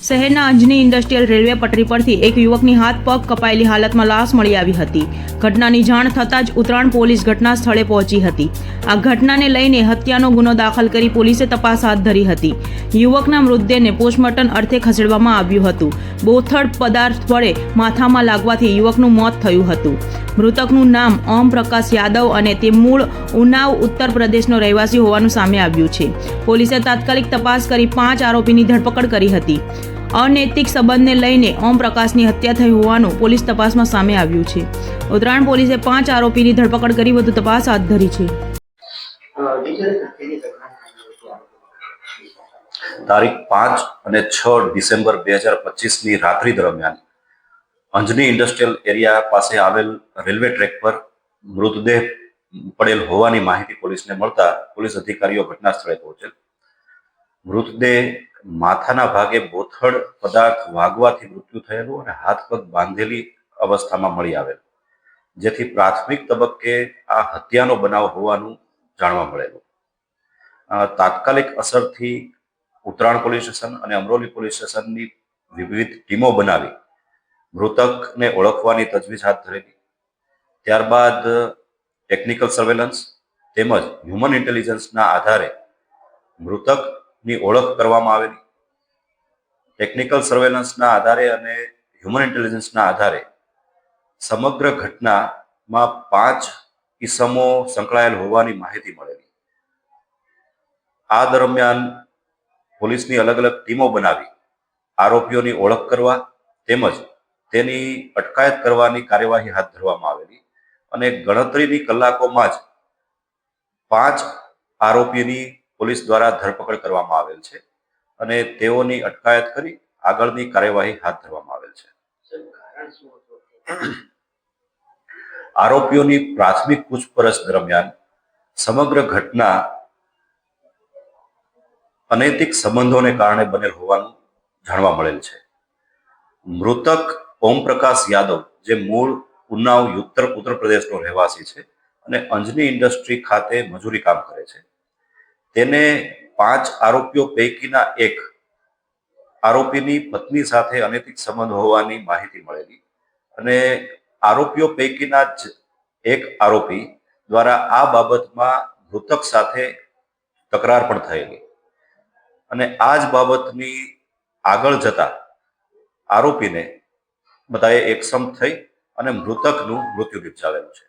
શહેરના Anjani industrial railway પટરી પરથી એક યુવકની હાથ પગ કપાયેલી હાલતમાં લાશ મળી આવી હતી. ઘટનાની જાણ થતાં જ ઉત્તરાયણ પોલીસ ઘટના સ્થળે પહોંચી હતી. આ ઘટનાને લઈને હત્યાનો ગુનો દાખલ કરી પોલીસે તપાસ હાથ ધરી હતી. યુવકના મૃતદેહને પોસ્ટમોર્ટમ અર્થે ખસેડવામાં આવ્યું હતું. બોથડ પદાર્થ વડે માથામાં લાગવાથી યુવકનું મોત થયું હતું. મૃતકનું નામ ઓમ પ્રકાશ યાદવ અને તે મૂળ ઉનાવ ઉત્તર પ્રદેશનો રહેવાસી હોવાનું સામે આવ્યું છે. પોલીસે તાત્કાલિક તપાસ કરી 5 આરોપીની ધરપકડ કરી હતી. અનૈતિક સંબંધને લઈને ઓમ પ્રકાશની હત્યા થઈ હોવાનું પોલીસ તપાસમાં સામે આવ્યું છે. ઉત્તરાયણ પોલીસે 5 આરોપીની ધરપકડ કરી વધુ તપાસ હાથ ધરી છે. તારીખ 5 અને 6 ડિસેમ્બર 2025ની રાત્રિ દરમિયાન અંજની ઇન્ડસ્ટ્રીયલ એરિયા પાસે આવેલ રેલવે ટ્રેક પર મૃતદેહ પડેલ હોવાની માહિતી પોલીસને મળતા પોલીસ અધિકારીઓ ઘટના સ્થળે પહોંચેલ. મૃતદેહ માથાના ભાગે બોથડ પદાર્થ વાગવાથી મૃત્યુ થયેલું અને હાથ પગ બાંધેલી અવસ્થામાં મળી આવેલ, જેથી પ્રાથમિક તબક્કે આ હત્યાનો બનાવ હોવાનું જાણવા મળેલું. તાત્કાલિક અસરથી ઉત્તરાયણ પોલીસ સ્ટેશન અને અમરોલી પોલીસ સ્ટેશનની વિવિધ ટીમો બનાવી મૃતકને ઓળખવાની તજવીજ હાથ ધરેલી. ત્યારબાદ ટેકનિકલ સર્વેલન્સ તેમજ હ્યુમન ઇન્ટેલિજન્સના આધારે મૃતકની ઓળખ કરવામાં આવેલી. ટેકનિકલ સર્વેલન્સના આધારે અને હ્યુમન ઇન્ટેલિજન્સના આધારે સમગ્ર ઘટનામાં 5 ઈસમો સંકળાયેલ હોવાની માહિતી મળેલી. આ દરમિયાન પોલીસની અલગ અલગ ટીમો બનાવી આરોપીઓની ઓળખ કરવા તેમજ તેની અટકાયત કરવાની કાર્યવાહી હાથ ધરવામાં આવેલી અને ગણતરીની કલાકોમાં જ 5 આરોપીની પોલીસ દ્વારા ધરપકડ કરવામાં આવેલ છે અને તેઓની અટકાયત કરી આગળની કાર્યવાહી હાથ ધરવામાં આવેલ છે. આરોપીઓની પ્રાથમિક પૂછપરછ દરમિયાન સમગ્ર ઘટના અનૈતિક સંબંધોને કારણે બનેલ હોવાનું જાણવા મળેલ છે. મૃતક ઓમ પ્રકાશ યાદવ જે મૂળ ઉન્નાવ ઉત્તર પ્રદેશનો રહેવાસી છે અને અંજની ઇન્ડસ્ટ્રી ખાતે મજૂરી કામ કરે છે. તેને 5 આરોપીઓ પૈકીના એક આરોપીની પત્ની સાથે અનૈતિક સંબંધ હોવાની માહિતી મળેલી અને આરોપીઓ પૈકીના જ એક આરોપી દ્વારા આ બાબતમાં મૃતક સાથે તકરાર પણ થયેલી અને આ જ બાબતની આગળ જતા આરોપીને બધાએ એકસમ થઈ અને મૃતકનું મૃત્યુ નિપજાવેલું છે.